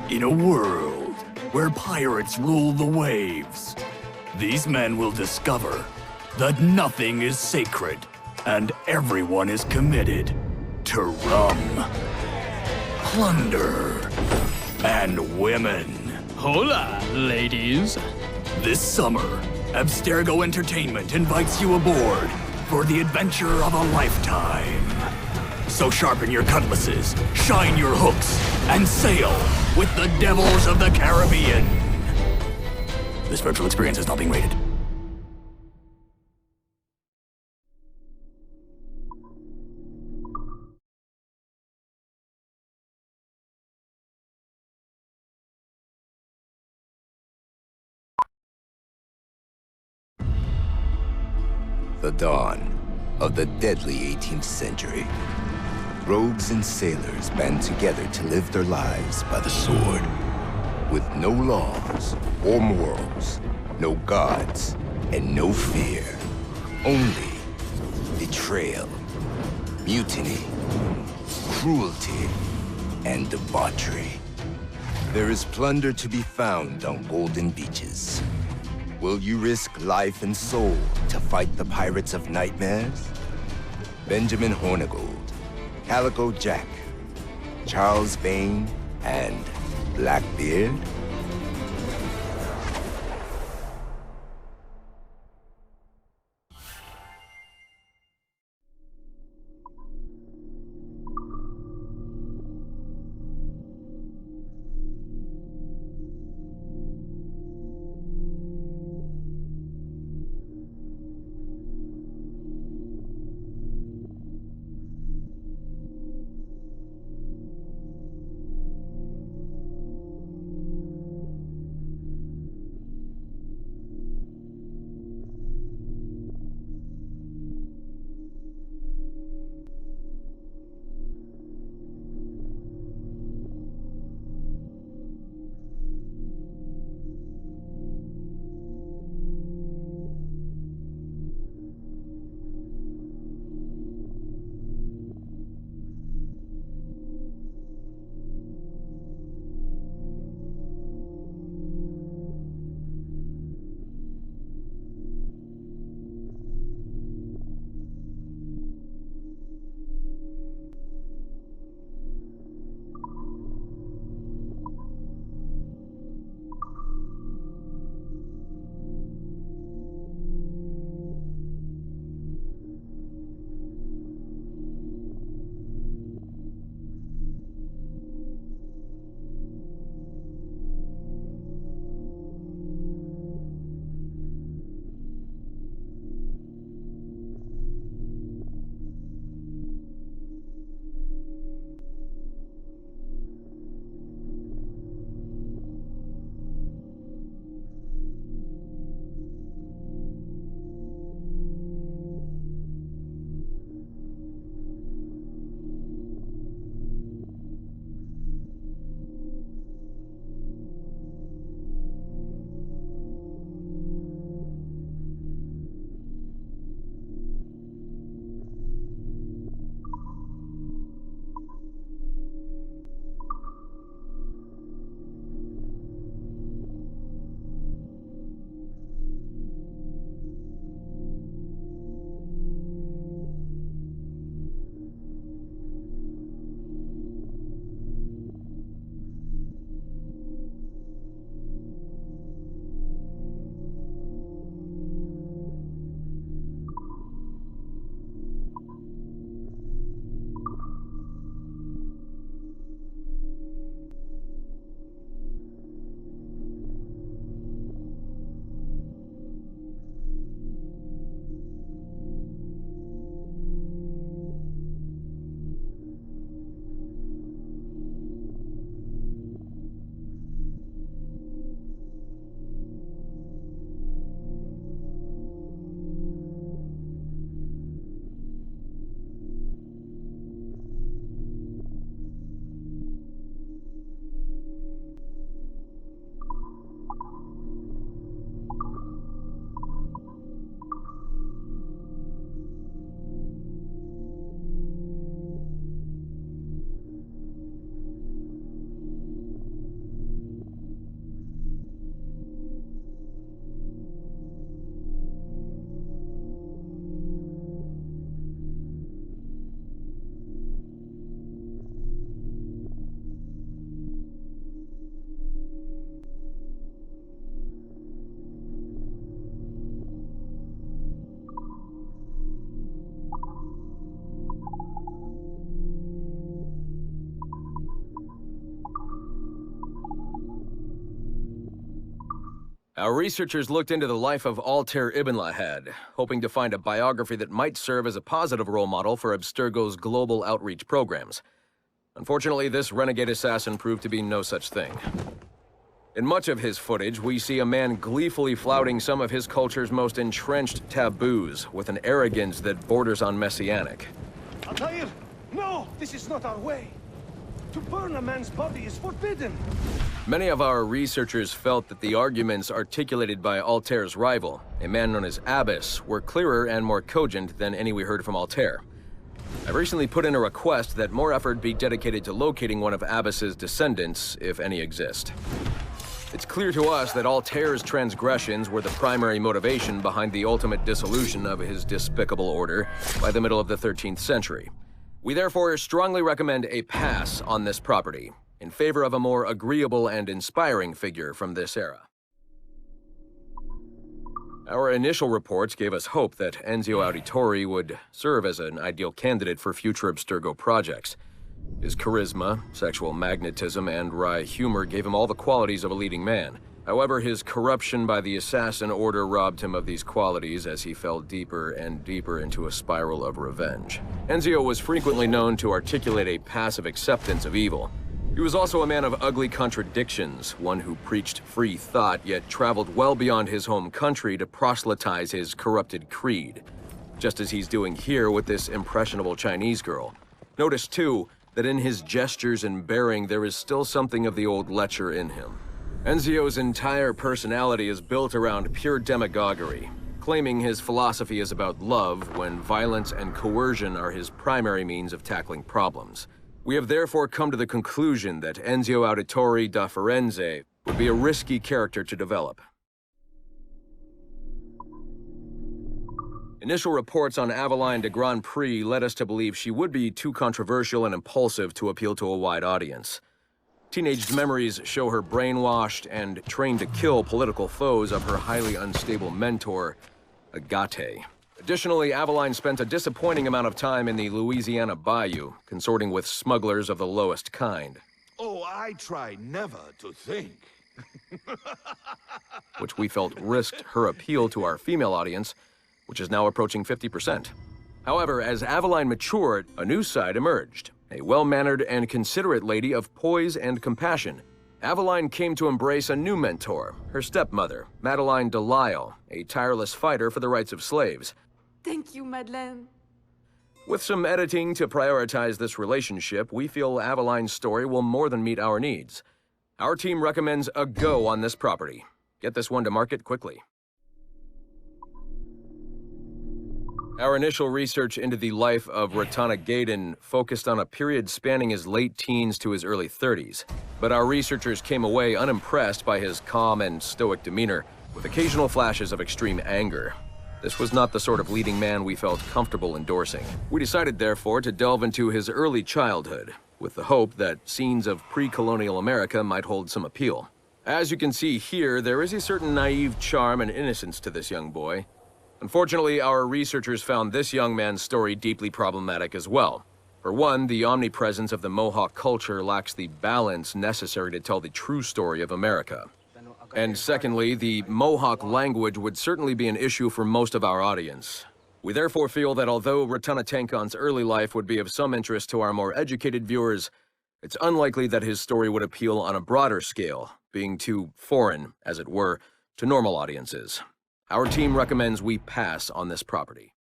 In a world where pirates rule the waves, these men will discover that nothing is sacred and everyone is committed to rum, plunder, and women. Hola, ladies. This summer, Abstergo Entertainment invites you aboard for the adventure of a lifetime. So sharpen your cutlasses, shine your hooks, and sail with the devils of the Caribbean. This virtual experience is not being rated. The dawn of the deadly 18th century. Rogues and sailors band together to live their lives by the sword. With no laws or morals, no gods, and no fear. Only betrayal, mutiny, cruelty, and debauchery. There is plunder to be found on golden beaches. Will you risk life and soul to fight the pirates of nightmares? Benjamin Hornigold, Calico Jack, Charles Vane, and Blackbeard? Our researchers looked into the life of Altair Ibn Lahad, hoping to find a biography that might serve as a positive role model for Abstergo's global outreach programs. Unfortunately, this renegade assassin proved to be no such thing. In much of his footage, we see a man gleefully flouting some of his culture's most entrenched taboos with an arrogance that borders on messianic. Altair, no! This is not our way! To burn a man's body is forbidden! Many of our researchers felt that the arguments articulated by Altair's rival, a man known as Abbas, were clearer and more cogent than any we heard from Altair. I recently put in a request that more effort be dedicated to locating one of Abbas's descendants, if any exist. It's clear to us that Altair's transgressions were the primary motivation behind the ultimate dissolution of his despicable order by the middle of the 13th century. We therefore strongly recommend a pass on this property, in favor of a more agreeable and inspiring figure from this era. Our initial reports gave us hope that Enzio Auditore would serve as an ideal candidate for future Abstergo projects. His charisma, sexual magnetism, and wry humor gave him all the qualities of a leading man. However, his corruption by the assassin order robbed him of these qualities as he fell deeper and deeper into a spiral of revenge. Enzio was frequently known to articulate a passive acceptance of evil. He was also a man of ugly contradictions, one who preached free thought yet traveled well beyond his home country to proselytize his corrupted creed, just as he's doing here with this impressionable Chinese girl. Notice, too, that in his gestures and bearing there is still something of the old lecher in him. Enzio's entire personality is built around pure demagoguery, claiming his philosophy is about love when violence and coercion are his primary means of tackling problems. We have therefore come to the conclusion that Enzio Auditore da Firenze would be a risky character to develop. Initial reports on Aveline de Grand Prix led us to believe she would be too controversial and impulsive to appeal to a wide audience. Teenage memories show her brainwashed and trained to kill political foes of her highly unstable mentor, Agate. Additionally, Aveline spent a disappointing amount of time in the Louisiana Bayou, consorting with smugglers of the lowest kind. Oh, I try never to think. Which we felt risked her appeal to our female audience, which is now approaching 50%. However, as Aveline matured, a new side emerged. A well-mannered and considerate lady of poise and compassion. Aveline came to embrace a new mentor, her stepmother, Madeleine de Lisle, a tireless fighter for the rights of slaves. Thank you, Madeleine. With some editing to prioritize this relationship, we feel Aveline's story will more than meet our needs. Our team recommends a go on this property. Get this one to market quickly. Our initial research into the life of Ratana Gaydon focused on a period spanning his late teens to his early 30s. But our researchers came away unimpressed by his calm and stoic demeanor, with occasional flashes of extreme anger. This was not the sort of leading man we felt comfortable endorsing. We decided, therefore, to delve into his early childhood, with the hope that scenes of pre-colonial America might hold some appeal. As you can see here, there is a certain naive charm and innocence to this young boy. Unfortunately, our researchers found this young man's story deeply problematic as well. For one, the omnipresence of the Mohawk culture lacks the balance necessary to tell the true story of America. And secondly, the Mohawk language would certainly be an issue for most of our audience. We therefore feel that although Ratana Tankon's early life would be of some interest to our more educated viewers, it's unlikely that his story would appeal on a broader scale, being too foreign, as it were, to normal audiences. Our team recommends we pass on this property.